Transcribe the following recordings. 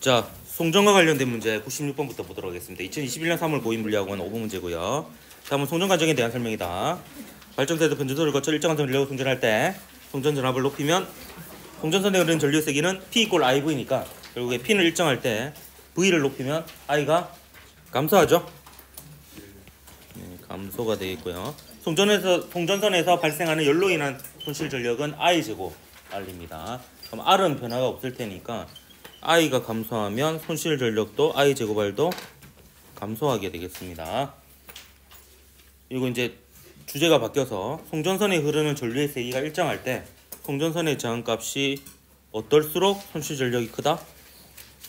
자, 송전과 관련된 문제 96번부터 보도록 하겠습니다. 2021년 3월 고인물리학원 5분 문제고요. 다음은 송전 과정에 대한 설명이다. 발전소에서 변전소를 거쳐 일정한 전력을 송전할 때 송전 전압을 높이면 송전선에 흐르는 전류의 세기는 P = IV니까 결국에 P는 일정할 때 V를 높이면 I가 감소하죠. 네, 감소가 되겠고요. 송전선에서 발생하는 열로 인한 손실 전력은 I제곱 R입니다. 그럼 R은 변화가 없을 테니까 I가 감소하면 손실 전력도 I제곱 R도 감소하게 되겠습니다. 그리고 이제 주제가 바뀌어서 송전선에 흐르는 전류의 세기가 일정할 때 송전선의 저항값이 어떨수록 손실 전력이 크다?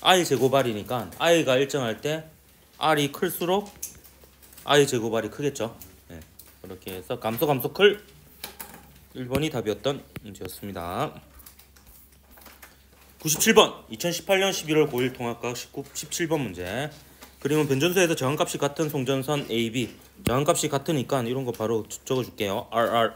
I제곱 R이니까 I가 일정할 때 R이 클수록 I제곱 R이 크겠죠. 네, 그렇게 해서 감소 클 1번이 답이었던 문제였습니다. 97번 2018년 11월 9일 통합과학 17번 문제. 그림은 변전소에서 저항값이 같은 송전선 AB, 저항값이 같으니까 이런 거 바로 적어줄게요. RR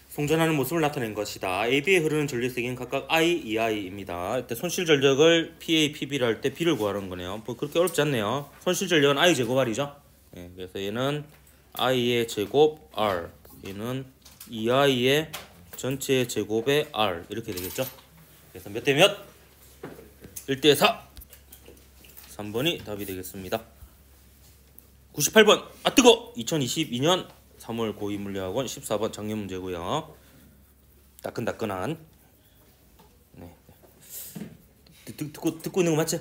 송전하는 모습을 나타낸 것이다. AB에 흐르는 전류의 세기는 각각 I, EI입니다. 이때 손실 전력을 PA, PB를 할 때 B를 구하는 거네요. 뭐 그렇게 어렵지 않네요. 손실 전력은 I 제곱 R이죠. 예, 그래서 얘는 I의 제곱 R, 얘는 EI의 전체의 제곱의 R 이렇게 되겠죠. 그래서 몇 대 몇? 1대 4. 3번이 답이 되겠습니다. 98번 아 뜨거! 2022년 3월 고2물리학원 14번 작년 문제고요. 따끈따끈한. 네. 듣고 있는 거 맞지?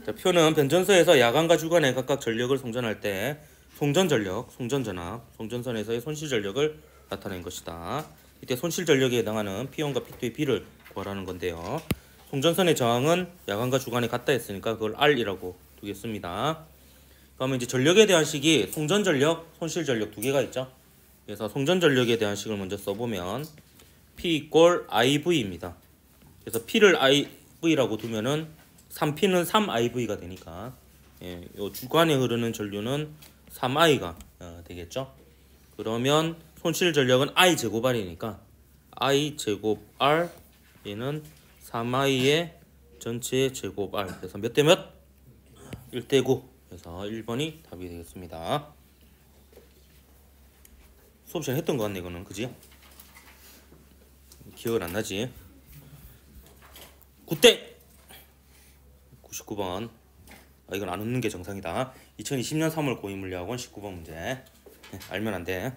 자, 표는 변전소에서 야간과 주간에 각각 전력을 송전할 때 송전 전력, 송전 전압, 송전선에서의 손실 전력을 나타낸 것이다. 이때 손실 전력에 해당하는 P1과 P2의 B를 구하라는 건데요. 송전선의 저항은 야간과 주간에 같다 했으니까 그걸 R이라고 두겠습니다. 그러면 이제 전력에 대한 식이 송전 전력, 손실 전력 두 개가 있죠. 그래서 송전 전력에 대한 식을 먼저 써보면 P = IV입니다. 그래서 P를 IV라고 두면은 3P는 3IV가 되니까 예, 요 주간에 흐르는 전류는 3I가 되겠죠. 그러면 손실 전력은 I 제곱 R이니까 I 제곱 R 얘는 3I의 전체의 제곱 R. 그래서 몇 대 몇? 1대 9. 그래서 1번이 답이 되겠습니다. 수업 시간에 했던 것 같네 이거는. 그지? 기억은 안 나지? 9대 99번. 아, 이건 안 웃는 게 정상이다. 2020년 3월 고2물리학원 19번 문제. 네, 알면 안 돼.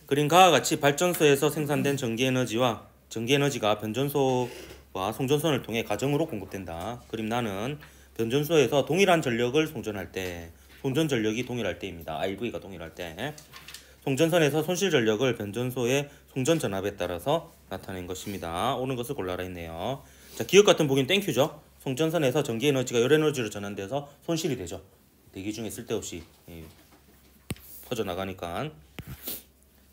그림과 같이 발전소에서 생산된 전기에너지가 변전소와 송전선을 통해 가정으로 공급된다. 그림 나는 변전소에서 동일한 전력을 송전할 때 송전 전력이 동일할 때입니다. IV가 동일할 때 송전선에서 손실 전력을 변전소의 송전 전압에 따라서 나타낸 것입니다. 옳은 것을 골라라 했네요. 자, 기억 같은 보기는 땡큐죠. 송전선에서 전기에너지가 열에너지로 전환돼서 손실이 되죠. 대기 중에 쓸데없이 퍼져나가니까.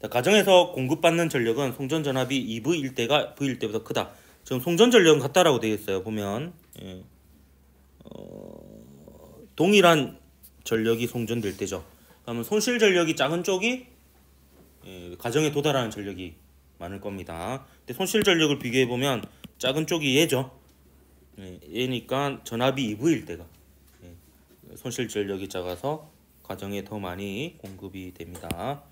자, 가정에서 공급받는 전력은 송전 전압이 2V일 때가 V일 때보다 크다. 지금 송전 전력은 같다라고 되어 있어요. 보면 동일한 전력이 송전될 때죠. 그러면 손실 전력이 작은 쪽이 가정에 도달하는 전력이 많을 겁니다. 근데 손실 전력을 비교해 보면 작은 쪽이 얘죠. 얘니까 전압이 2V일 때가 손실 전력이 작아서 가정에 더 많이 공급이 됩니다.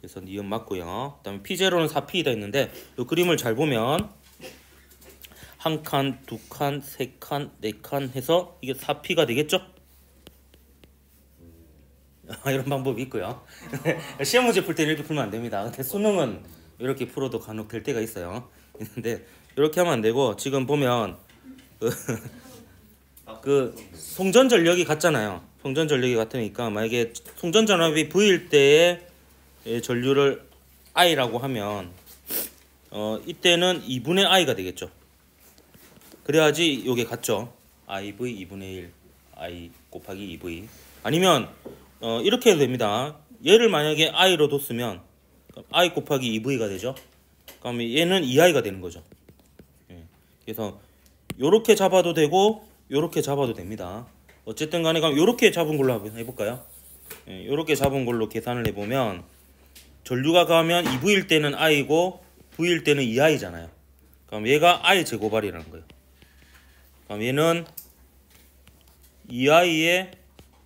그래서 니은 맞고요. 그다음에 P0는 4P이다 했는데 이 그림을 잘 보면 한 칸, 두 칸, 세 칸, 네 칸 해서 이게 4P가 되겠죠? 이런 방법이 있고요. 시험 문제 풀 때는 이렇게 풀면 안 됩니다. 근데 수능은 이렇게 풀어도 간혹 될 때가 있어요. 근데 이렇게 하면 안 되고 지금 보면 그 송전 전력이 같잖아요. 송전 전력이 같으니까 만약에 송전 전압이 V일 때의 전류를 I라고 하면 이때는 2분의 I가 되겠죠. 그래야지 이게 같죠. IV 2분의 1 I 곱하기 2V. 아니면 이렇게 해도 됩니다. 얘를 만약에 I로 뒀으면 I 곱하기 2V가 되죠. 그러면 얘는 2I가 되는 거죠. 그래서 요렇게 잡아도 되고 요렇게 잡아도 됩니다. 어쨌든 간에 그럼 요렇게 잡은 걸로 한번 해볼까요? 요렇게 잡은 걸로 계산을 해보면 전류가 가면 2V일 때는 I고 V일 때는 2I잖아요. 그럼 얘가 I 제곱R이라는 거예요. 그럼 얘는 2i의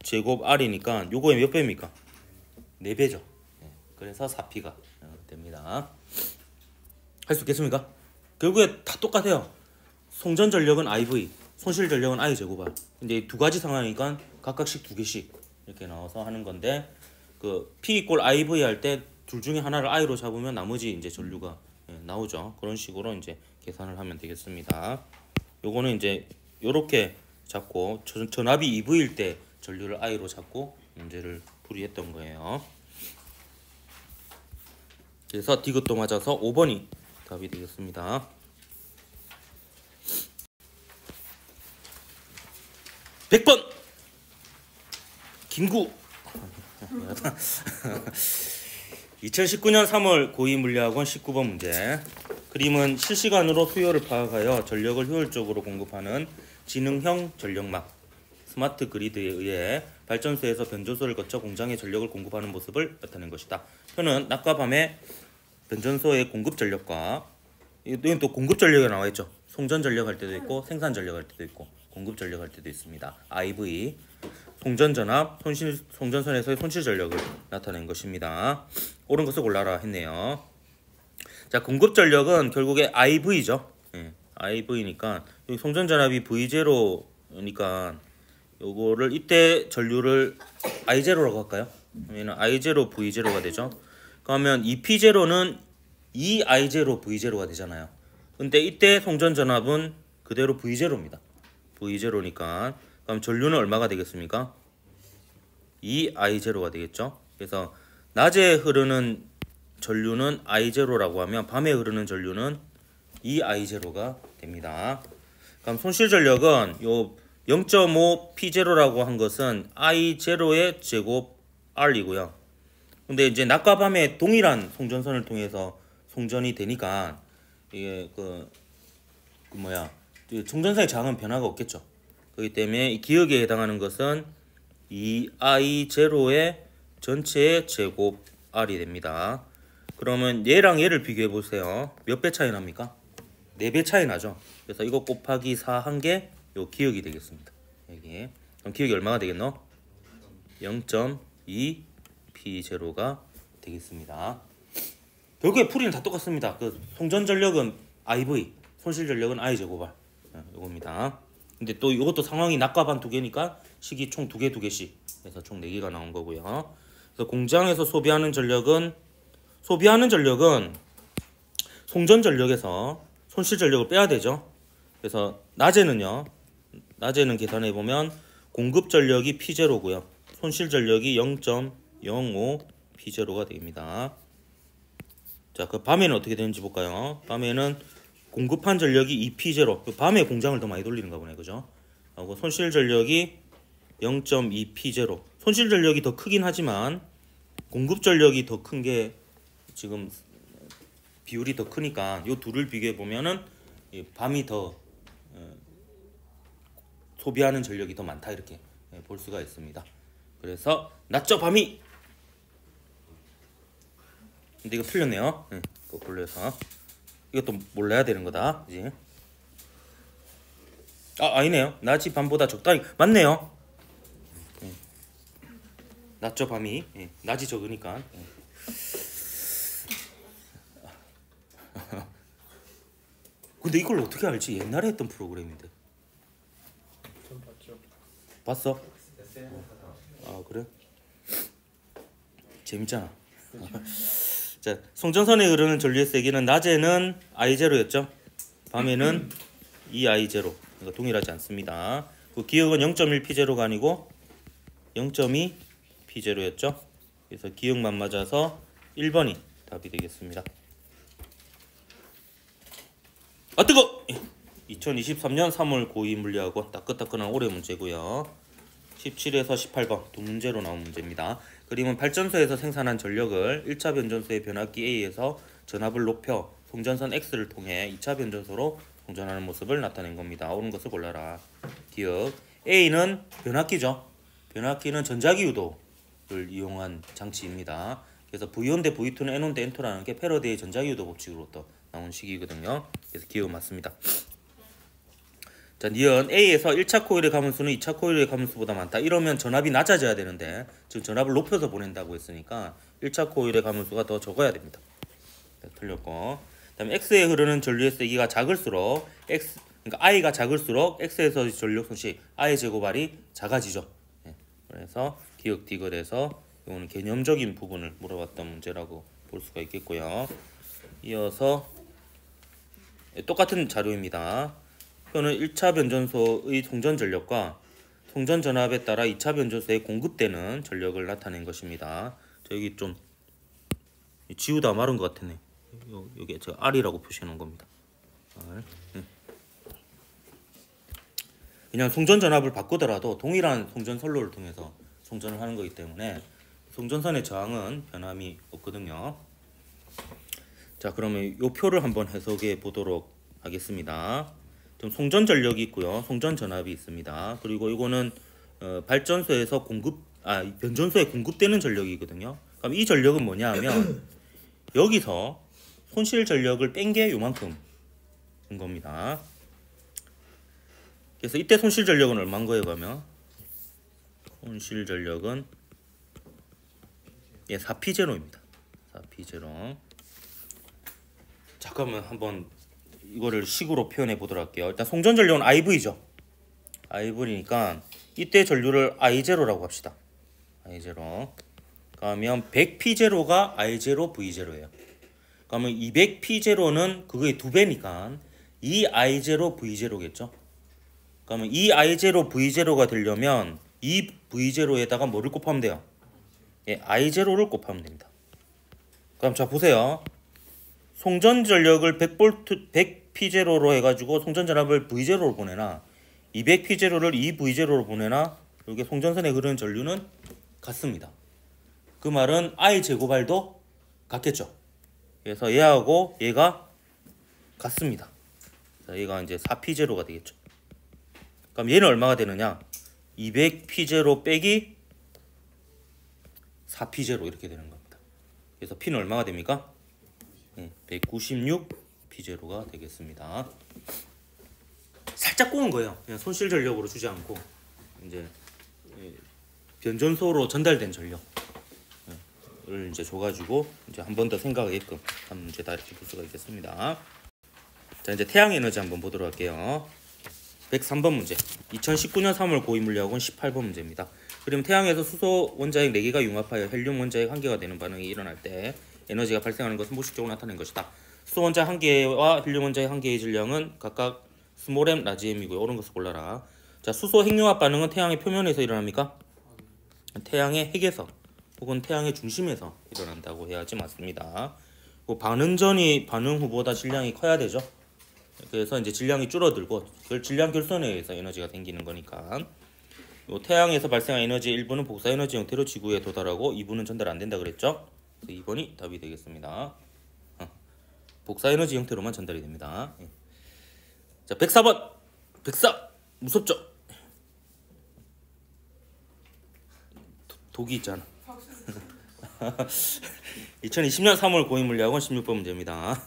제곱 r이니까 요거의 몇 배입니까? 4배죠. 그래서 4p가 됩니다. 할 수 있겠습니까? 결국에 다 똑같아요. 송전 전력은 IV, 손실 전력은 I 제곱 R. 근데 두 가지 상황이니까 각각씩 2개씩 이렇게 나와서 하는 건데, 그 P 이꼴 IV 할 때 둘 중에 하나를 I로 잡으면 나머지 이제 전류가 나오죠. 그런 식으로 이제 계산을 하면 되겠습니다. 요거는 이제 요렇게 잡고 전압이 EV일 때 전류를 I로 잡고 문제를 풀이했던 거예요. 그래서 디귿도 맞아서 5번이 답이 되겠습니다. 100번 김구 2019년 3월 고2물리학원 19번 문제. 그림은 실시간으로 수요를 파악하여 전력을 효율적으로 공급하는 지능형 전력막 스마트 그리드에 의해 발전소에서 변조소를 거쳐 공장에 전력을 공급하는 모습을 나타낸 것이다. 표는 낮과 밤의 변전소의 공급 전력과, 이건 또 공급 전력이 나와 있죠. 송전 전력 할 때도 있고 생산 전력 할 때도 있고 공급 전력 할 때도 있습니다. IV 송전 전압, 송전선에서의 손실 전력을 나타낸 것입니다. 옳은 것을 골라라 했네요. 자, 공급 전력은 결국에 IV죠. IV니까 여기 송전 전압이 V0니까 요거를 이때 전류를 I0라고 할까요? 그러면 I0 V0가 되죠. 그러면 EP0는 2I0 V0가 되잖아요. 근데 이때 송전 전압은 그대로 V0입니다. V0니까 그럼 전류는 얼마가 되겠습니까? 2I0가 되겠죠. 그래서 낮에 흐르는 전류는 I0라고 하면 밤에 흐르는 전류는 2I0가 됩니다. 그럼 손실 전력은 요 0.5 P0라고 한 것은 I0의 제곱 R이고요. 근데 이제 낮과 밤에 동일한 송전선을 통해서 송전이 되니까 이게 송전선의 저항은 변화가 없겠죠. 그렇기 때문에 이 기억에 해당하는 것은 2I0의 전체의 제곱 R이 됩니다. 그러면 얘랑 얘를 비교해 보세요. 몇 배 차이 납니까? 4배 차이 나죠. 그래서 이거 곱하기 4 한 게 요 기억이 되겠습니다. 여기. 그럼 기억이 얼마가 되겠노? 0.2 P0가 되겠습니다. 결국에 풀이는 다 똑같습니다. 그 송전 전력은 IV, 손실 전력은 I 제곱 R. 요겁니다. 근데 또 이것도 상황이 낮과 밤 2개니까 식이 총 2개씩 해서 총 4개가 나온 거고요. 그래서 공장에서 소비하는 전력은 송전 전력에서 손실 전력을 빼야 되죠. 그래서 낮에는 계산해 보면 공급 전력이 P0고요. 손실 전력이 0.05 P0가 됩니다. 자, 그 밤에는 어떻게 되는지 볼까요? 밤에는 공급한 전력이 2P0. 밤에 공장을 더 많이 돌리는가 보네, 그죠? 하고 손실 전력이 0.2 P0. 손실 전력이 더 크긴 하지만 공급 전력이 더 큰 게 지금 비율이 더 크니까 이 둘을 비교해 보면은 밤이 더 소비하는 전력이 더 많다 이렇게 볼 수가 있습니다. 그래서 낮죠 밤이. 근데 이거 틀렸네요. 거꾸로 해서 이것도 몰라야 되는 거다. 그지? 아니네요. 낮이 밤보다 적당히 맞네요. 낮죠 밤이. 낮이 적으니까. 근데 이걸 어떻게 알지? 옛날에 했던 프로그램인데. 전 봤죠. 봤어? 그래? 재밌잖아. 자, 송전선에 흐르는 전류의 세기는 낮에는 I0였죠. 밤에는 2I0. 이거 동일하지 않습니다. 그 기억은 0.1 P0가 아니고 0.2 P0였죠. 그래서 기억만 맞아서 1번이 답이 되겠습니다. 뜨거! 2023년 3월 고2 물리학원 따끈따끈한 올해 문제고요. 17에서 18번 두 문제로 나온 문제입니다. 그림은 발전소에서 생산한 전력을 1차 변전소의 변압기 A에서 전압을 높여 송전선 X를 통해 2차 변전소로 송전하는 모습을 나타낸 겁니다. 옳은 것을 골라라. 기억. A는 변압기죠. 변압기는 전자기 유도를 이용한 장치입니다. 그래서 V1 대 V2는 N1 대 N2라는 게 패러데이의 전자기 유도 법칙으로 또 나온 식이거든요. 그래서 기억 맞습니다. 자, 니은 A에서 1차 코일의 가문수는 2차 코일의 가문수보다 많다. 이러면 전압이 낮아져야 되는데 지금 전압을 높여서 보낸다고 했으니까 1차 코일의 가문수가 더 적어야 됩니다. 네, 틀렸고. 그다음에 X에 흐르는 전류의 세기가 작을수록 그러니까 I가 작을수록 X에서 전력 손실 I 제곱R이 작아지죠. 네, 그래서 기억 디귿에서 이거는 개념적인 부분을 물어봤던 문제라고 볼 수가 있겠고요. 이어서 똑같은 자료입니다. 표는 1차 변전소의 송전 전력과 송전 전압에 따라 2차 변전소에 공급되는 전력을 나타낸 것입니다. 저 여기 좀 지우다 말은 것 같았네. 여기 제가 R이라고 표시해 놓은 겁니다. R. 그냥 송전 전압을 바꾸더라도 동일한 송전 선로를 통해서 송전을 하는 거기 때문에 송전선의 저항은 변함이 없거든요. 자, 그러면 이 표를 한번 해석해 보도록 하겠습니다. 좀 송전 전력이 있고요, 송전 전압이 있습니다. 그리고 이거는 발전소에서 변전소에 공급되는 전력이거든요. 그럼 이 전력은 뭐냐 하면 여기서 손실 전력을 뺀 게 요만큼인 겁니다. 그래서 이때 손실 전력은 얼마인 거예요? 그러면 손실 전력은 4P0입니다. 4P0. 자, 그러면 한번 이거를 식으로 표현해 보도록 할게요. 일단 송전 전력은 IV죠. IV니까 이때 전류를 I0라고 합시다. I0. 그러면 100P0가 I0 V0예요. 그러면 200P0는 그거의 2배니까 이 I0 V0겠죠. 그러면 이 I0 V0가 되려면 이 V0에다가 뭐를 곱하면 돼요? I0를 곱하면 됩니다. 그럼 자 보세요. 송전 전력을 100P0로 해가지고 송전 전압을 V0로 보내나 200P0를 2V0로 보내나 이게 송전선에 흐르는 전류는 같습니다. 그 말은 I 제곱R도 같겠죠. 그래서 얘하고 얘가 같습니다. 자, 얘가 이제 4P0가 되겠죠. 그럼 얘는 얼마가 되느냐? 200P0 빼기 4P0 이렇게 되는 겁니다. 그래서 P는 얼마가 됩니까? 196P0가 되겠습니다. 살짝 꼬은 거예요. 그냥 손실 전력으로 주지 않고 이제 변전소로 전달된 전력을 이제 줘가지고 이제 한 번 더 생각하게끔 한 문제다 이렇게 볼 수가 있겠습니다. 자, 이제 태양 에너지 한번 보도록 할게요. 103번 문제. 2019년 3월 고위 물리학원 18번 문제입니다. 그럼 태양에서 수소 원자핵 4개가 융합하여 헬륨 원자핵 1개가 되는 반응이 일어날 때 에너지가 발생하는 것은 무식적으로 나타낸 것이다. 수소 원자 1개와 헬륨 원자핵 1개의 질량은 각각 스몰 m, 라지 m이고요. 옳은 것을 골라라. 자, 수소 핵융합 반응은 태양의 표면에서 일어납니까? 태양의 핵에서 혹은 태양의 중심에서 일어난다고 해야지 맞습니다. 반응 전이 반응 후보다 질량이 커야 되죠. 그래서 이제 질량이 줄어들고 그걸 질량 결손에 의해서 에너지가 생기는 거니까 태양에서 발생한 에너지의 일부는 복사 에너지 형태로 지구에 도달하고 2부는 전달 안 된다 그랬죠. 그래서 2번이 답이 되겠습니다. 복사 에너지 형태로만 전달이 됩니다. 자, 104번. 104. 무섭죠? 독이 있잖아. 2020년 3월 고인물리학원 16번 문제입니다.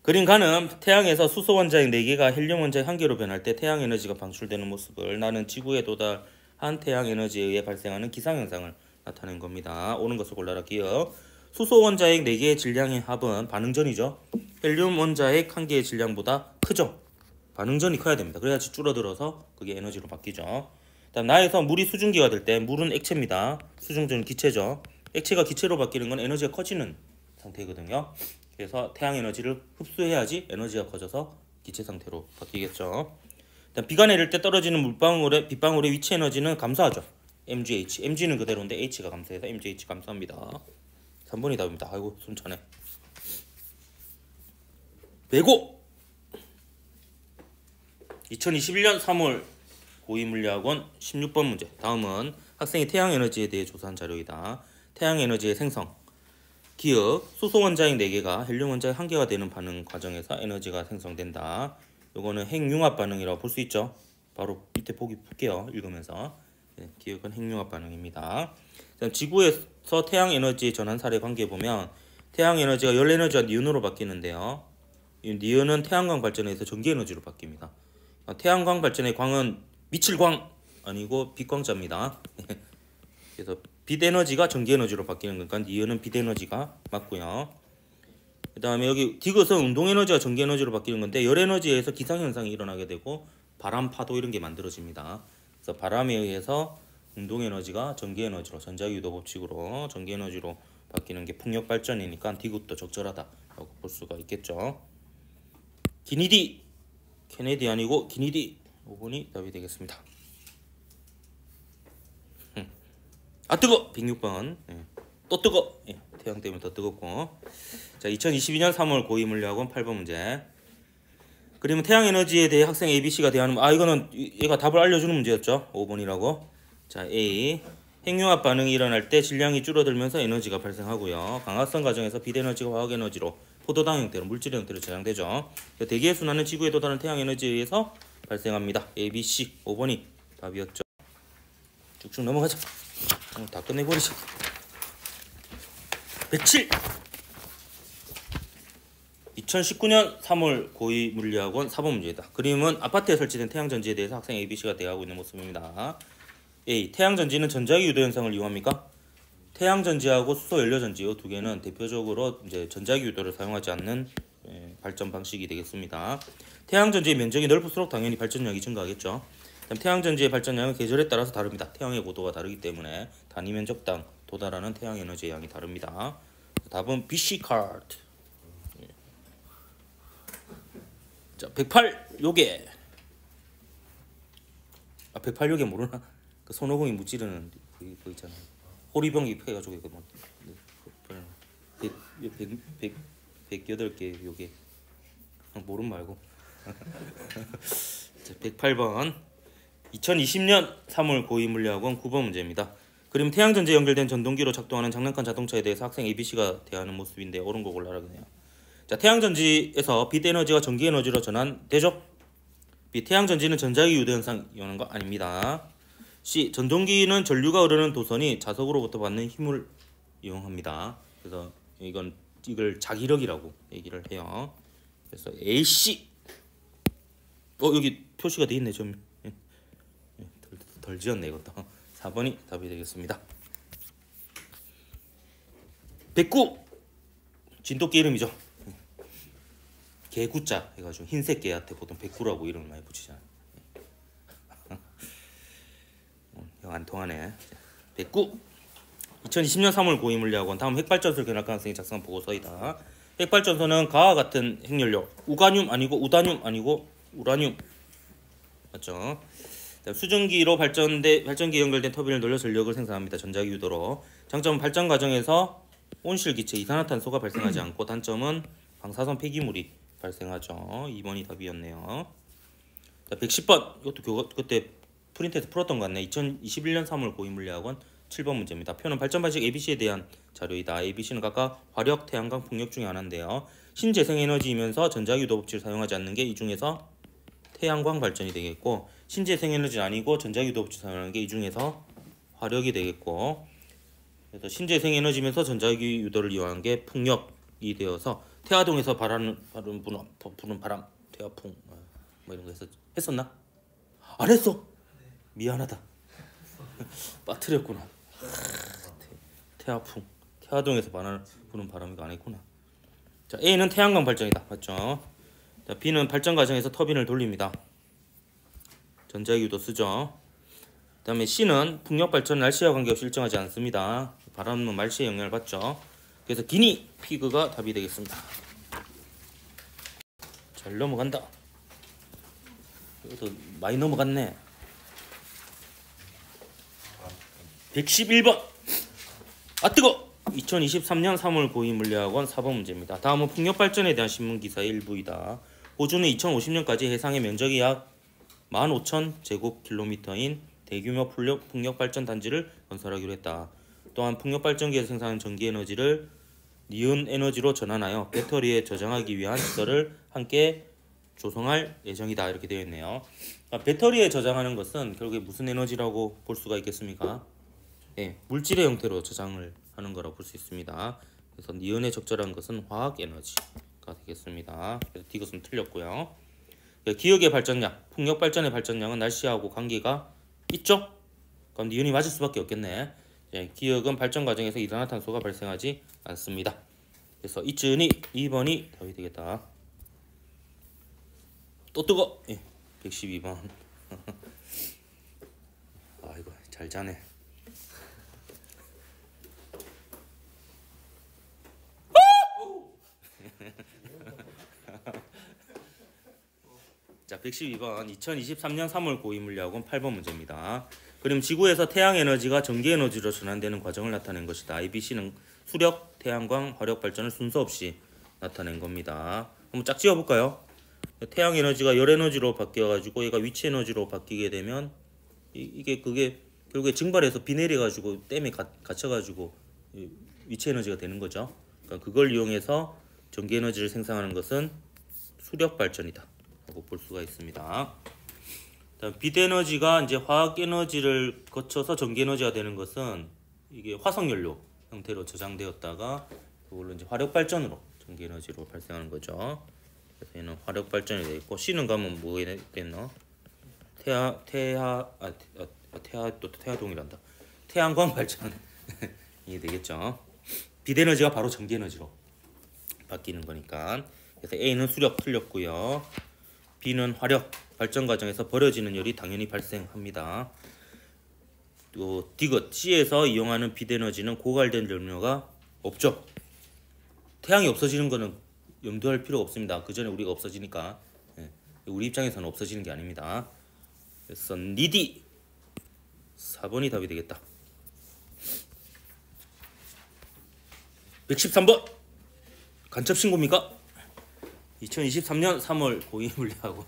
그림가는 태양에서 수소 원자핵 4개가 헬륨 원자핵 1개로 변할 때 태양 에너지가 방출되는 모습을 나는 지구에 도달한 태양 에너지에 의해 발생하는 기상현상을 나타낸 겁니다. 옳은 것을 골라라. 기억. 수소 원자핵 4개의 질량의 합은 반응전이죠. 헬륨 원자핵 1개의 질량보다 크죠. 반응전이 커야 됩니다. 그래야지 줄어들어서 그게 에너지로 바뀌죠. 다음 나에서 물이 수증기가 될 때 물은 액체입니다. 수증전은 기체죠. 액체가 기체로 바뀌는 건 에너지가 커지는 상태거든요. 그래서 태양 에너지를 흡수해야지 에너지가 커져서 기체 상태로 바뀌겠죠. 일단 비가 내릴 때 떨어지는 빗방울의 위치 에너지는 감소하죠. mgh. mg는 그대로인데 h가 감소해서 mgh 감소합니다. 3번이 답입니다. 아이고 손 차네. 배고 2021년 3월 고위물리학원 16번 문제. 다음은 학생이 태양 에너지에 대해 조사한 자료이다. 태양 에너지의 생성. 기억, 수소 원자핵 4개가 헬륨 원자핵 1개가 되는 반응 과정에서 에너지가 생성된다. 요거는 핵융합 반응이라고 볼 수 있죠. 바로 밑에 보기 볼게요. 읽으면서. 기억은 핵융합 반응입니다. 지구에서 태양 에너지 전환 사례 관계 보면 태양 에너지가 열 에너지와 니온으로 바뀌는데요. 이 니온은 태양광 발전에 의해서 전기 에너지로 바뀝니다. 태양광 발전의 광은 미칠 광 아니고 빛광자입니다. 그래서 빛 에너지가 전기 에너지로 바뀌는 거니까 니온은 빛 에너지가 맞고요. 그 다음에 여기 디귿은 운동 에너지가 전기 에너지로 바뀌는 건데 열 에너지에 의해서 기상 현상이 일어나게 되고 바람, 파도 이런 게 만들어집니다. 그래서 바람에 의해서 운동 에너지가 전기 에너지로 전자기유도 법칙으로 전기 에너지로 바뀌는 게 풍력 발전이니까 디귿도 적절하다라고 볼 수가 있겠죠. 기니디, 케네디 아니고 기니디 5번이 답이 되겠습니다. 아 뜨거! 106번. 또 뜨거! 태양 때문에 더 뜨겁고. 자, 2022년 3월 고2물리학원 8번 문제. 그러면 태양 에너지에 대해 학생 ABC가 대하는 이거는 얘가 답을 알려주는 문제였죠. 5번이라고. 자, A. 핵융합 반응이 일어날 때 질량이 줄어들면서 에너지가 발생하고요. 강화성 과정에서 빛 에너지가 화학 에너지로 포도당 형태로 물질 형태로 저장되죠. 대기의 순환은 지구에 도달하는 태양 에너지에 의해서 발생합니다. A, B, C 5번이 답이었죠. 쭉쭉 넘어가자. 다 끝내버리자. 107. 2019년 3월 고2 물리학원 4번 문제이다. 그림은 아파트에 설치된 태양전지에 대해서 학생 ABC가 대하고 있는 모습입니다. A. 태양전지는 전자기 유도 현상을 이용합니까? 태양전지하고 수소연료전지 이 두 개는 대표적으로 이제 전자기 유도를 사용하지 않는 발전 방식이 되겠습니다. 태양전지의 면적이 넓을수록 당연히 발전량이 증가하겠죠. 태양전지의 발전량은 계절에 따라서 다릅니다. 태양의 고도가 다르기 때문에 단위 면적당 도달하는 태양 에너지의 양이 다릅니다. 답은 BC 카드. 자, 108 요괴. 108 요괴 모르나? 그 손오공이 무찌르는 그 있잖아요. 호리병이 해가지고 이거 뭐 108개 요괴. 모름 말고. 자, 108번. 2020년 3월 고2 물리학원 9번 문제입니다. 그림 태양전지에 연결된 전동기로 작동하는 장난감 자동차에 대해서 학생 ABC가 대하는 모습인데 옳은 거 골라라 그네요. 자, 태양전지에서 빛 에너지가 전기 에너지로 전환되죠. B. 태양전지는 전자기 유도 현상 이용하는 거 아닙니다. C. 전동기는 전류가 흐르는 도선이 자석으로부터 받는 힘을 이용합니다. 그래서 이걸 자기력이라고 얘기를 해요. 그래서 A, C. 여기 표시가 돼 있네 좀. 덜 지었네 이것도. 4번이 답이 되겠습니다. 109. 진돗개 이름이죠. 개구자 해가지고 흰색 개한테 보통 백구라고 이름을 많이 붙이잖아요. 이거 안 통하네. 109. 2020년 3월 고2 물리학원 다음 핵발전소를 견학한 학생이 작성한 보고서이다. 핵발전소는 가와 같은 핵연료 우가늄 아니고 우다늄 아니고 우라늄 맞죠? 수증기로 발전기에 연결된 터빈을 돌려 전력을 생산합니다. 전자기 유도로. 장점은 발전 과정에서 온실기체 이산화탄소가 발생하지 않고 단점은 방사선 폐기물이 발생하죠. 2번이 답이었네요. 자, 110번. 이것도 그때 프린트에서 풀었던 것 같네. 2021년 3월 고2 물리학원 7번 문제입니다. 표는 발전 방식 ABC에 대한 자료이다. ABC는 각각 화력, 태양광, 풍력 중에 하나인데요. 신재생에너지이면서 전자기유도 법칙을 사용하지 않는 게 이 중에서 태양광 발전이 되겠고, 신재생에너지는 아니고 전자기유도 법칙을 사용하는 게 이 중에서 화력이 되겠고, 그래서 신재생에너지면서 전자기유도를 이용한 게 풍력이 되어서 태화동에서 부는 바람, 태화풍 뭐 이런 거 했었나? 안 했어. 미안하다. 빠뜨렸구나. 태화풍, 태화동에서 부는 바람이 안 했구나. 자, A는 태양광 발전이다. 맞죠? 자, B는 발전 과정에서 터빈을 돌립니다. 전자기유도 쓰죠. 그 다음에 C는 풍력 발전 날씨와 관계없이 일정하지 않습니다. 바람은 날씨에 영향을 받죠. 그래서 기니 피그가 답이 되겠습니다. 잘 넘어간다. 이것도 많이 넘어갔네. 111번. 아 뜨거! 2023년 3월 고2 물리학원 4번 문제입니다. 다음은 풍력 발전에 대한 신문 기사의 일부이다. 호주는 2050년까지 해상의 면적이 약 15,000제곱킬로미터인 대규모 풍력 발전 단지를 건설하기로 했다. 또한 풍력 발전기에서 생산하는 전기 에너지를 니온 에너지로 전환하여 배터리에 저장하기 위한 시설을 함께 조성할 예정이다. 이렇게 되어 있네요. 배터리에 저장하는 것은 결국에 무슨 에너지라고 볼 수가 있겠습니까? 네, 물질의 형태로 저장을 하는 거라고 볼 수 있습니다. 그래서 니은에 적절한 것은 화학 에너지가 되겠습니다. 그래서 디귿은 틀렸고요. 기역의 발전량, 풍력 발전의 발전량은 날씨하고 관계가 있죠? 그럼 니은이 맞을 수밖에 없겠네. 기역은 발전 과정에서 이산화탄소가 발생하지 않습니다. 그래서 이쯤이 2번이 답이 되겠다. 또 뜨거! 112번. 아이고 잘 자네. 자, 112번 2023년 3월 고위물리학원 8번 문제입니다. 그럼 지구에서 태양 에너지가 전기 에너지로 전환되는 과정을 나타낸 것이다. ABC는 수력, 태양광, 화력 발전을 순서 없이 나타낸 겁니다. 한번 짝 지어 볼까요? 태양 에너지가 열 에너지로 바뀌어 가지고 얘가 위치 에너지로 바뀌게 되면 그게 결국에 증발해서 비 내려 가지고 댐에 갇혀 가지고 위치 에너지가 되는 거죠. 그러니까 그걸 이용해서 전기 에너지를 생산하는 것은 수력 발전이다 라고 볼 수가 있습니다. 빛 에너지가 이제 화학 에너지를 거쳐서 전기 에너지가 되는 것은 이게 화석 연료 형태로 저장되었다가 그걸로 이제 화력 발전으로 전기 에너지로 발생하는 거죠. 그래서 얘는 화력 발전이 되어 있고 C는 가면 뭐가 되겠나? 태화동이란다. 태양광 발전이 되겠죠. 빛 에너지가 바로 전기 에너지로 바뀌는 거니까. 그래서 A는 수력 틀렸고요. B는 화력 발전 과정에서 버려지는 열이 당연히 발생합니다. 또 디귿 C에서 이용하는 빛 에너지는 고갈된 연료가 없죠. 태양이 없어지는 거는 염두할 필요가 없습니다. 그 전에 우리가 없어지니까. 우리 입장에서는 없어지는 게 아닙니다. 그래서 니디 4번이 답이 되겠다. 113번 간첩 신고입니까? 2023년 3월 고위물리학원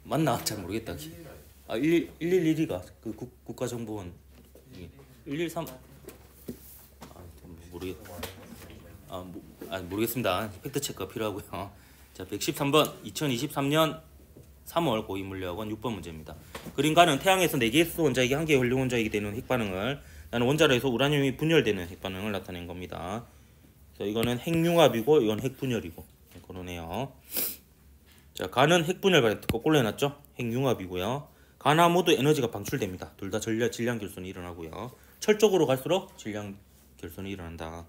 맞나? 잘 모르겠다. 111이가 그 국가정보원 113 모르겠습니다. 팩트 체크가 필요하고요. 자, 113번 2023년 3월 고위물리학원 6번 문제입니다. 그림가는 태양에서 4개의 수소 원자액이 1개의 헬륨 원자액이 되는 핵반응을 나는 원자로에서 우라늄이 분열되는 핵반응을 나타낸 겁니다. 그래서 이거는 핵융합이고 이건 핵분열이고 그러네요. 자, 간은 핵분열 발생 거꾸로 해놨죠. 핵융합이고요. 간화 모두 에너지가 방출됩니다. 둘 다 질량 결손이 일어나고요. 철 쪽으로 갈수록 질량 결손이 일어난다.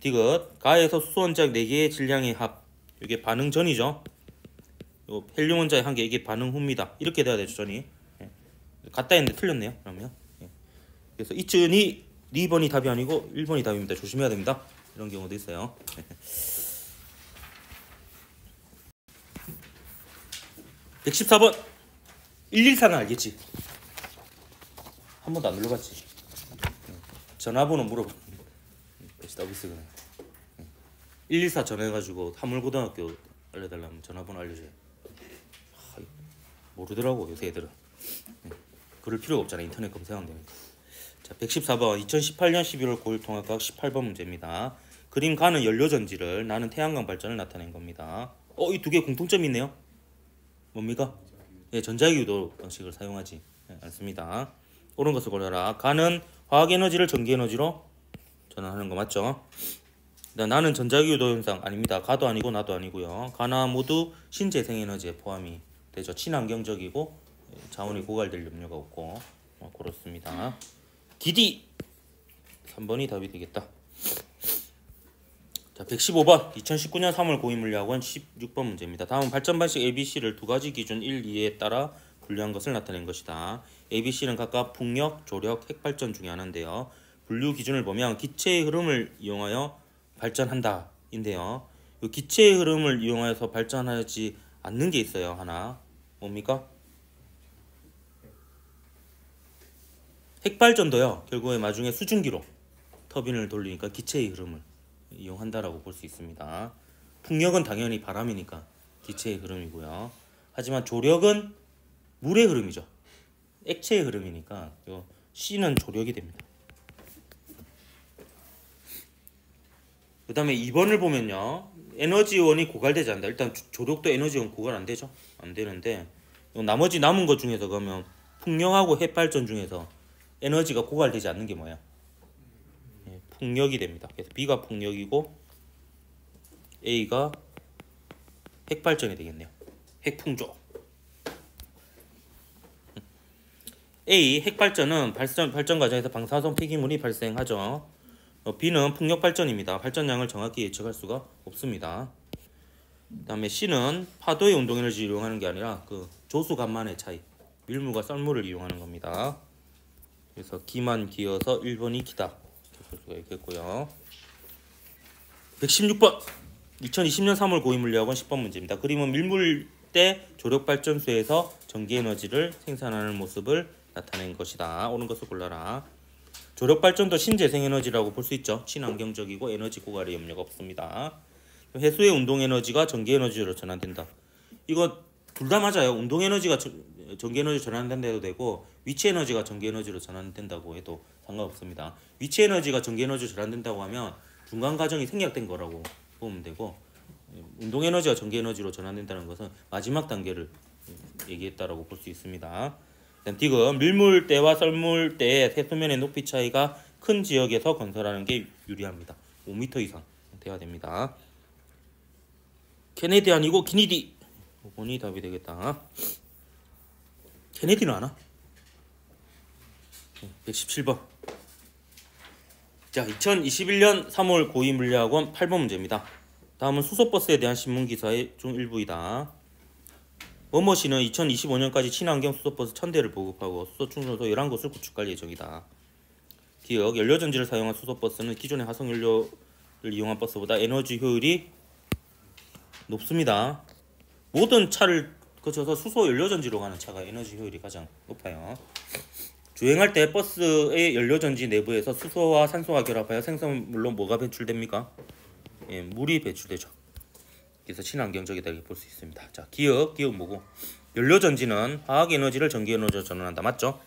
디귿 가에서 수소 원자액 4개의 질량의 합 이게 반응 전이죠. 요 헬륨 원자액 1개 이게 반응 후입니다. 이렇게 돼야 되죠. 전이 같다 했는데 틀렸네요. 그러면 그래서 이쯤이 2번이 답이 아니고 1번이 답입니다. 조심해야 됩니다. 이런 경우도 있어요. 114번 114는 알겠지? 한 번도 안 눌러봤지? 전화번호 물어봐. 서비스 그냥 114 전화해가지고 하물고등학교 알려달라면 전화번호 알려줘요. 모르더라고 요새 애들은. 그럴 필요가 없잖아. 인터넷 검색하면 되니까. 자, 114번 2018년 11월 9일 통합과학 18번 문제입니다. 그림 가는 연료전지를 나는 태양광 발전을 나타낸 겁니다. 이 두 개 공통점이 있네요. 뭡니까? 전자기 유도 방식을 사용하지 않습니다. 옳은 것을 고르라. 가는 화학에너지를 전기에너지로 전환하는 거 맞죠? 나는 전자기 유도 현상 아닙니다. 가도 아니고 나도 아니고요. 가나 모두 신재생에너지에 포함이 되죠. 친환경적이고 자원이 고갈될 염려가 없고 그렇습니다. 디디 3번이 답이 되겠다. 자, 115번 2019년 3월 고위물리학원 16번 문제입니다. 다음 발전 방식 ABC를 두 가지 기준 1, 2에 따라 분류한 것을 나타낸 것이다. ABC는 각각 풍력, 조력, 핵발전 중에 하나인데요. 분류 기준을 보면 기체의 흐름을 이용하여 발전한다 인데요. 이 기체의 흐름을 이용하여서 발전하지 않는 게 있어요. 하나 뭡니까? 핵발전도요. 결국에 나중에 수증기로 터빈을 돌리니까 기체의 흐름을 이용한다라고 볼 수 있습니다. 풍력은 당연히 바람이니까 기체의 흐름이고요. 하지만 조력은 물의 흐름이죠. 액체의 흐름이니까 요 C는 조력이 됩니다. 그 다음에 2번을 보면요. 에너지원이 고갈되지 않는다. 일단 조력도 에너지원 고갈 안 되죠. 안 되는데 나머지 남은 것 중에서 그러면 풍력하고 핵발전 중에서 에너지가 고갈되지 않는 게 뭐야? 풍력이 됩니다. 그래서 B가 풍력이고 A가 핵발전이 되겠네요. 핵풍조. A. 핵발전은 발전 과정에서 방사선 폐기물이 발생하죠. B는 풍력발전입니다. 발전량을 정확히 예측할 수가 없습니다. 그 다음에 C는 파도의 운동에너지를 이용하는 게 아니라 그 조수간만의 차이, 밀물과 썰물을 이용하는 겁니다. 그래서 기만 기어서 1번이 기다 이렇게 볼 수가 있겠고요. 116번 2020년 3월 고위물리학원 10번 문제입니다. 그림은 밀물대 조력발전소에서 전기에너지를 생산하는 모습을 나타낸 것이다. 옳은 것을 골라라. 조력발전도 신재생에너지라고 볼 수 있죠. 친환경적이고 에너지 고갈의 염려가 없습니다. 해수의 운동에너지가 전기에너지로 전환된다. 이거 둘 다 맞아요. 운동에너지가 전기에너지로 전환된다 해도 되고 위치에너지가 전기에너지로 전환된다고 해도 상관없습니다. 위치에너지가 전기에너지로 전환된다고 하면 중간 과정이 생략된 거라고 보면 되고 운동에너지가 전기에너지로 전환된다는 것은 마지막 단계를 얘기했다라고 볼 수 있습니다. D은 밀물대와 썰물대의 세수면의 높이 차이가 큰 지역에서 건설하는 게 유리합니다. 5m 이상 돼야 됩니다. 케네디 아니고 기니디. 5번이 답이 되겠다. 케네디는 아나? 117번. 자, 2021년 3월 고위물리학원 8번 문제입니다. 다음은 수소버스에 대한 신문기사의 중 일부이다. 머머시는 2025년까지 친환경 수소버스 1000대를 보급하고 수소 충전소 11곳을 구축할 예정이다. 기억, 연료전지를 사용한 수소버스는 기존의 화석연료를 이용한 버스보다 에너지 효율이 높습니다. 모든 차를 거쳐서 수소 연료전지로 가는 차가 에너지 효율이 가장 높아요. 주행할 때 버스의 연료전지 내부에서 수소와 산소가 결합하여 생성물로 뭐가 배출됩니까? 예, 물이 배출되죠. 그래서 친환경적이다 이렇게 볼 수 있습니다. 자, 기억 뭐고? 연료전지는 화학에너지를 전기에너지로 전환한다. 맞죠?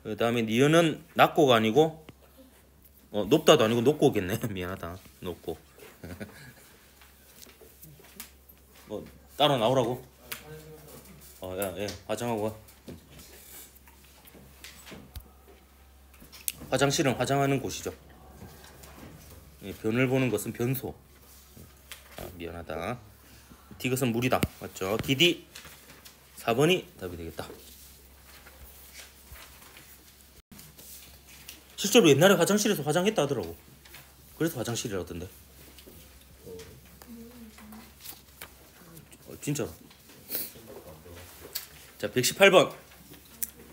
그 다음에 니은은 낮고가 아니고 높다도 아니고 높고겠네. 미안하다. 높고. 따라 나오라고? 예, 화장하고 와. 화장실은 화장하는 곳이죠. 예, 변을 보는 것은 변소. 미안하다. 디귿은 물이다. 맞죠? DD 4번이 답이 되겠다. 실제로 옛날에 화장실에서 화장했다 하더라고. 그래서 화장실이라던데. 진짜로. 자, 118번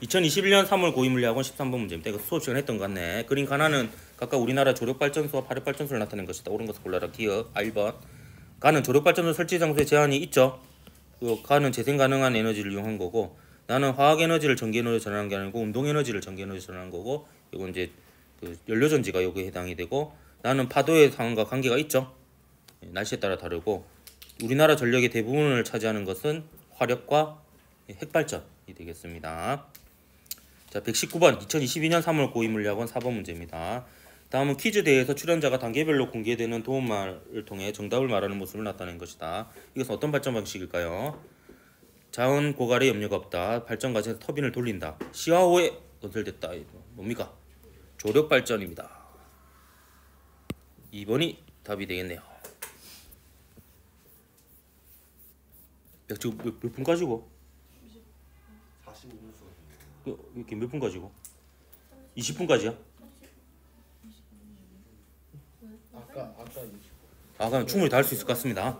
2021년 3월 고위물리학원 13번 문제입니다. 이거 수업 시간 했던 것 같네. 그린 가나는 각각 우리나라 조력발전소와 파력발전소를 나타낸 것이다. 옳은 것을 골라라. 기억 1번. 가는 조력발전소 설치 장소에 제한이 있죠. 가는 재생 가능한 에너지를 이용한 거고, 나는 화학에너지를 전기에너지로 전환한 게 아니고 운동에너지를 전기에너지로 전환한 거고, 이건 이제 그 연료전지가 여기에 해당이 되고, 나는 파도의 상황과 관계가 있죠. 날씨에 따라 다르고, 우리나라 전력의 대부분을 차지하는 것은 화력과 핵발전이 되겠습니다. 자, 119번 2022년 3월 고위물리학원 4번 문제입니다. 다음은 퀴즈 대회에서 출연자가 단계별로 공개되는 도움말을 통해 정답을 말하는 모습을 나타낸 것이다. 이것은 어떤 발전 방식일까요? 자원 고갈에 염려가 없다. 발전 과정에서 터빈을 돌린다. 시와호에 건설됐다. 뭡니까? 조력 발전입니다. 2번이 답이 되겠네요. 야, 지금 몇 분까지고? 45분 이렇게 몇 분까지고? 20분까지야? 아까 그럼 충분히 다 할 수 있을 것 같습니다.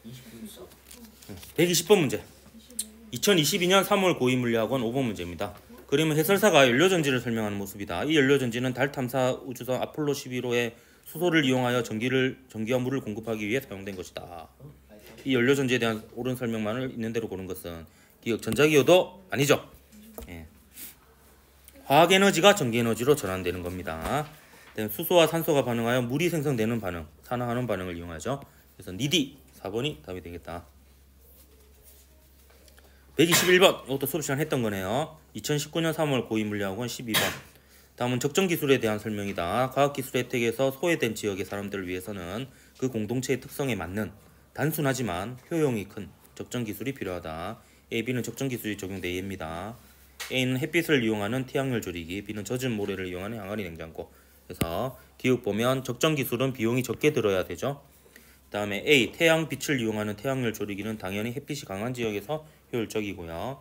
20분 있어. 120번 문제. 2022년 3월 고위물리학원 5번 문제입니다. 그림은 해설사가 연료전지를 설명하는 모습이다. 이 연료전지는 달 탐사 우주선 아폴로 11호의 수소를 이용하여 전기와 물을 공급하기 위해 사용된 것이다. 이 연료전지에 대한 옳은 설명만을 있는 대로 고른 것은 기억 전자기호도 아니죠. 예. 화학에너지가 전기에너지로 전환되는 겁니다. 수소와 산소가 반응하여 물이 생성되는 반응, 산화하는 반응을 이용하죠. 그래서 니디 4번이 답이 되겠다. 121번 이것도 수업 시간 했던 거네요. 2019년 3월 고위물리학원 12번. 다음은 적정기술에 대한 설명이다. 과학기술 혜택에서 소외된 지역의 사람들을 위해서는 그 공동체의 특성에 맞는 단순하지만 효용이 큰 적정기술이 필요하다. A, B는 적정기술이 적용돼 A입니다. A는 햇빛을 이용하는 태양열 조리기, B는 젖은 모래를 이용하는 항아리 냉장고. 그래서 기억 보면 적정기술은 비용이 적게 들어야 되죠. 다음에 A. 태양 빛을 이용하는 태양열 조리기는 당연히 햇빛이 강한 지역에서 효율적이고요.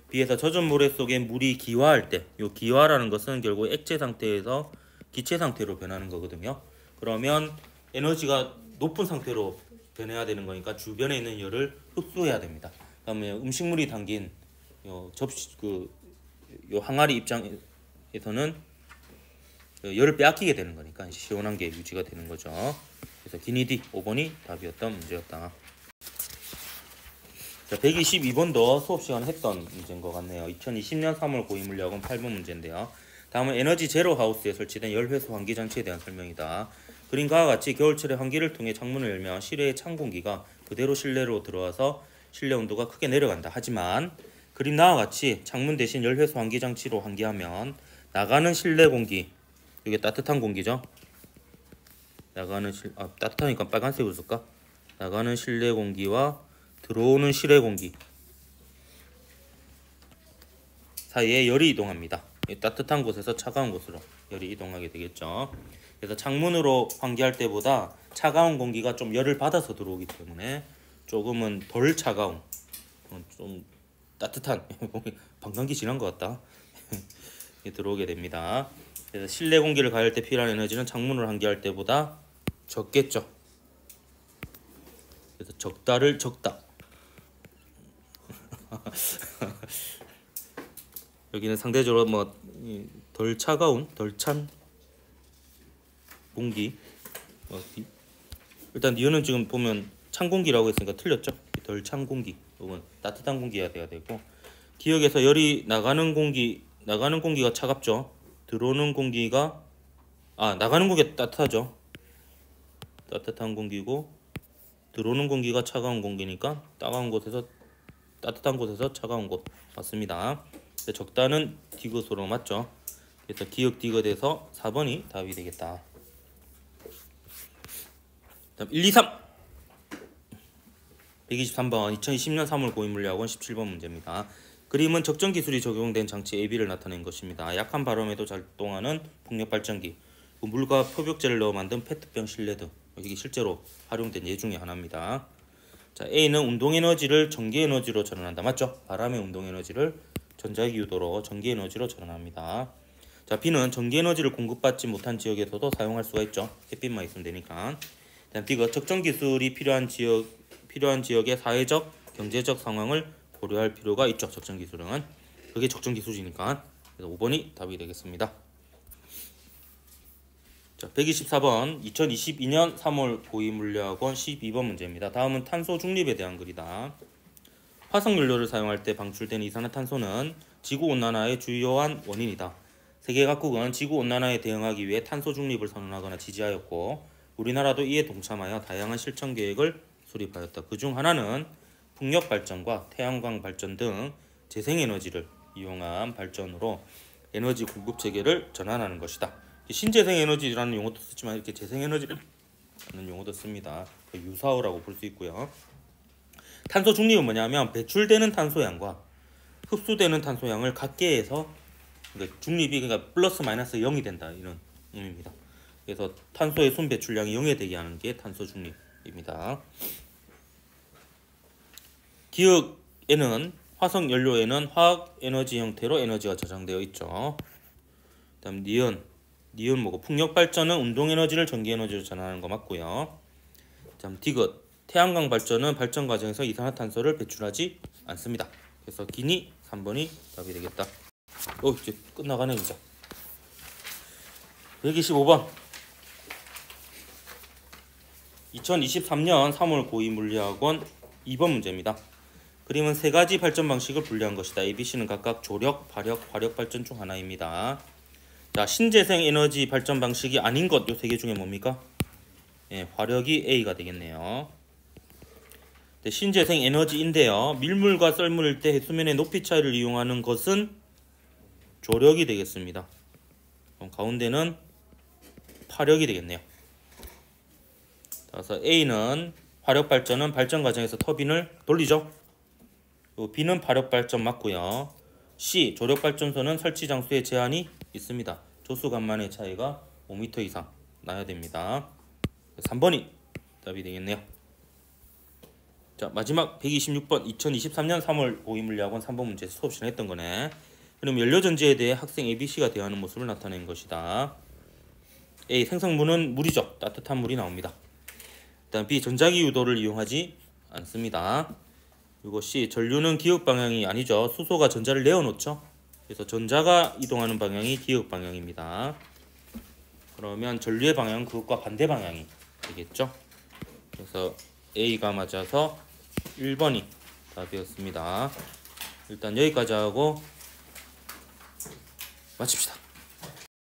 B에서 젖은 모래 속에 물이 기화할 때, 요 기화라는 것은 결국 액체 상태에서 기체 상태로 변하는 거거든요. 그러면 에너지가 높은 상태로 변해야 되는 거니까 주변에 있는 열을 흡수해야 됩니다. 그다음에 음식물이 담긴 요 접시 요 항아리 입장에서는 열을 빼앗기게 되는 거니까 시원한 게 유지가 되는 거죠. 그래서 기니 D 5번이 답이었던 문제였다. 자, 122번도 수업 시간에 했던 문제인 것 같네요. 2020년 3월 고인물리학원 8번 문제인데요. 다음은 에너지 제로 하우스에 설치된 열회수 환기 장치에 대한 설명이다. 그림과 같이 겨울철에 환기를 통해 창문을 열면 실외의 찬 공기가 그대로 실내로 들어와서 실내 온도가 크게 내려간다. 하지만 그림 나와 같이 창문 대신 열회수 환기 장치로 환기하면 나가는 실내 공기, 이게 따뜻한 공기죠. 따뜻하니까 빨간색으로 쓸까? 나가는 실내 공기와 들어오는 실외 공기 사이에 열이 이동합니다. 따뜻한 곳에서 차가운 곳으로 열이 이동하게 되겠죠. 그래서 창문으로 환기할 때보다 차가운 공기가 좀 열을 받아서 들어오기 때문에 조금은 덜 차가운, 좀 따뜻한 방광기 지난 것 같다. 들어오게 됩니다. 그래서 실내 공기를 가할 때 필요한 에너지는 창문을 환기할 때보다 적겠죠. 그래서 적다를 적다. 여기는 상대적으로 덜 차가운, 덜 찬 공기. 일단 니은은 지금 보면 찬 공기라고 했으니까 틀렸죠. 덜 찬 공기 혹은 따뜻한 공기가 돼야 되고, 기역에서 열이 나가는 공기가 차갑죠. 들어오는 공기가 나가는 공기가 따뜻하죠. 따뜻한 공기고 들어오는 공기가 차가운 공기니까 따뜻한 곳에서 차가운 곳 맞습니다. 적다는 디귿으로 맞죠. 그래서 기역 디귿에서 4번이 답이 되겠다. 다음 1, 2, 3 123번 2020년 3월 고인물리학원 17번 문제입니다. 그림은 적정 기술이 적용된 장치 AB를 나타낸 것입니다. 약한 바람에도 작동하는 풍력 발전기, 물과 표백제를 넣어 만든 페트병 실내등, 여기 실제로 활용된 예 중에 하나입니다. 자, A는 운동 에너지를 전기 에너지로 전환한다. 맞죠? 바람의 운동 에너지를 전자기 유도로 전기 에너지로 전환합니다. 자, B는 전기 에너지를 공급받지 못한 지역에서도 사용할 수가 있죠. 햇빛만 있으면 되니까. 다음 B가 적정 기술이 필요한 지역의 사회적, 경제적 상황을 고려할 필요가 있죠. 적정 기술은 그게 적정 기술이니까. 그래서 5번이 답이 되겠습니다. 자, 124번 2022년 3월 고위물리학원 12번 문제입니다. 다음은 탄소 중립에 대한 글이다. 화석연료를 사용할 때 방출된 이산화탄소는 지구온난화의 주요한 원인이다. 세계 각국은 지구온난화에 대응하기 위해 탄소 중립을 선언하거나 지지하였고, 우리나라도 이에 동참하여 다양한 실천 계획을 수립하였다. 그중 하나는 풍력 발전과 태양광 발전 등 재생에너지를 이용한 발전으로 에너지 공급 체계를 전환하는 것이다. 신재생 에너지라는 용어도 쓰지만 이렇게 재생에너지라는 용어도 씁니다. 유사어라고 볼 수 있고요. 탄소 중립은 뭐냐면 배출되는 탄소양과 흡수되는 탄소양을 같게 해서 중립이 그러니까 플러스 마이너스 0이 된다, 이런 의미입니다. 그래서 탄소의 순 배출량이 0이 되게 하는 게 탄소 중립입니다. 기역에는 화석 연료에는 화학 에너지 형태로 에너지가 저장되어 있죠. 그다음 니은 뭐고, 풍력 발전은 운동 에너지를 전기 에너지로 전환하는 거 맞고요. 다음 디귿 태양광 발전은 발전 과정에서 이산화탄소를 배출하지 않습니다. 그래서 기니 3번이 답이 되겠다. 이제 끝나가네 이제. 125번 2023년 3월 고위물리학원 2번 문제입니다. 그림은 세 가지 발전 방식을 분류한 것이다. A, B, C는 각각 조력, 발력, 화력 발전 중 하나입니다. 자, 신재생 에너지 발전 방식이 아닌 것, 요 세 개 중에 뭡니까? 화력이 A가 되겠네요. 신재생 에너지인데요. 밀물과 썰물일 때 해수면의 높이 차이를 이용하는 것은 조력이 되겠습니다. 그럼 가운데는 파력이 되겠네요. 그래서 A는 화력 발전은 발전 과정에서 터빈을 돌리죠. B는 파력 발전 맞고요. C 조력 발전소는 설치 장소에 제한이 있습니다. 조수간만의 차이가 5m 이상 나야 됩니다. 3번이 답이 되겠네요. 자, 마지막 126번 2023년 3월 고위물리학원 3번 문제 수업 시간했던 거네. 그럼 연료전지에 대해 학생 ABC가 대하는 모습을 나타낸 것이다. A. 생성물은 물이죠. 따뜻한 물이 나옵니다. 일단 B. 전자기 유도를 이용하지 않습니다. 그리고 C. 전류는 기역 방향이 아니죠. 수소가 전자를 내어놓죠. 그래서 전자가 이동하는 방향이 기역 방향입니다. 그러면 전류의 방향은 그것과 반대 방향이 되겠죠. 그래서 A가 맞아서 1번이 답이었습니다. 일단 여기까지 하고 마칩시다.